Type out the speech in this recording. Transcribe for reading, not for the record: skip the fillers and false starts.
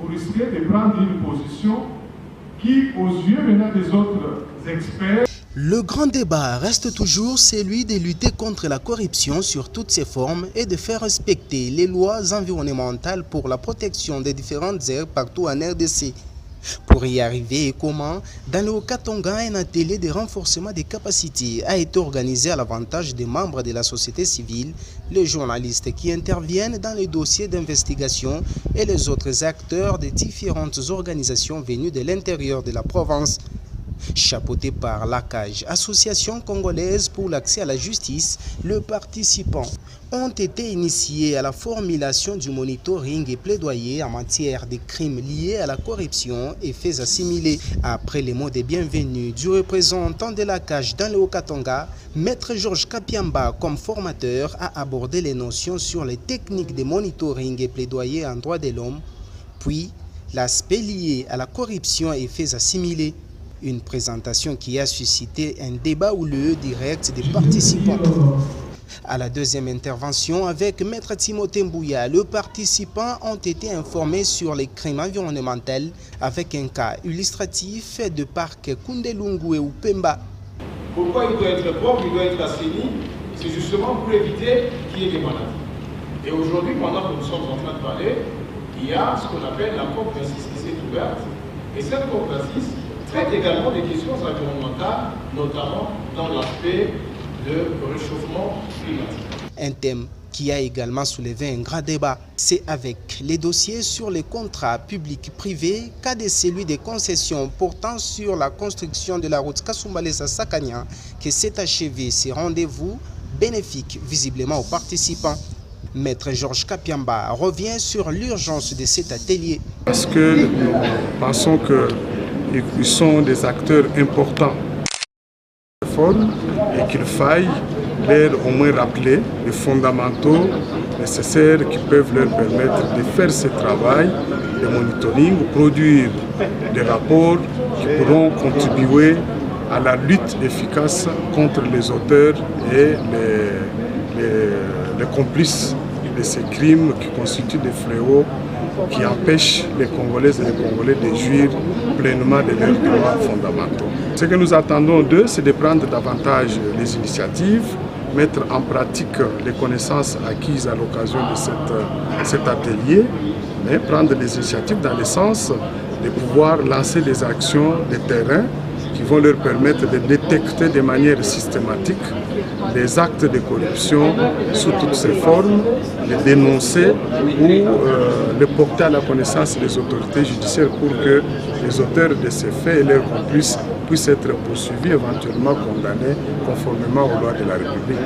vous risquez de prendre une position qui, aux yeux maintenant des autres experts, le grand débat reste toujours celui de lutter contre la corruption sur toutes ses formes et de faire respecter les lois environnementales pour la protection des différentes aires partout en RDC. Pour y arriver et comment, dans le Haut-Katanga, un atelier de renforcement des capacités a été organisé à l'avantage des membres de la société civile, les journalistes qui interviennent dans les dossiers d'investigation et les autres acteurs des différentes organisations venues de l'intérieur de la province. Chapeauté par l'ACAJ, Association congolaise pour l'accès à la justice, les participants ont été initiés à la formulation du monitoring et plaidoyer en matière de crimes liés à la corruption et faits assimilés. Après les mots de bienvenue du représentant de l'ACAJ dans le Haut-Katanga, Maître Georges Kapiamba, comme formateur, a abordé les notions sur les techniques de monitoring et plaidoyer en droits de l'homme, puis l'aspect lié à la corruption et faits assimilés. Une présentation qui a suscité un débat houleux direct des participants. À la deuxième intervention, avec Maître Timothée Mbouya, les participants ont été informés sur les crimes environnementaux avec un cas illustratif de parc Kundelungu et Upemba. Pourquoi il doit être propre, il doit être assaini? C'est justement pour éviter qu'il y ait des maladies. Et aujourd'hui, pendant que nous sommes en train de parler, il y a ce qu'on appelle la COP26 qui s'est ouverte. Et cette COP26 traite également des questions environnementales, notamment dans l'aspect de réchauffement climatique. Un thème qui a également soulevé un grand débat, c'est avec les dossiers sur les contrats publics-privés, cas de celui des concessions portant sur la construction de la route Kasumbalesa-Sakanya, que s'est achevé ces rendez-vous bénéfiques visiblement aux participants. Maître Georges Kapiamba revient sur l'urgence de cet atelier. Parce que nous pensons qu'ils sont des acteurs importants et qu'il faille leur au moins rappeler les fondamentaux nécessaires qui peuvent leur permettre de faire ce travail de monitoring, produire des rapports qui pourront contribuer à la lutte efficace contre les auteurs et les complices de ces crimes qui constituent des fléaux qui empêchent les Congolaises et les Congolais de jouir pleinement de leurs droits fondamentaux. Ce que nous attendons d'eux, c'est de prendre davantage les initiatives, mettre en pratique les connaissances acquises à l'occasion de cet atelier, mais prendre des initiatives dans le sens de pouvoir lancer des actions de terrain qui vont leur permettre de détecter de manière systématique les actes de corruption sous toutes ses formes, les dénoncer ou les porter à la connaissance des autorités judiciaires pour que les auteurs de ces faits et leurs complices puissent être poursuivis, éventuellement condamnés conformément aux lois de la République.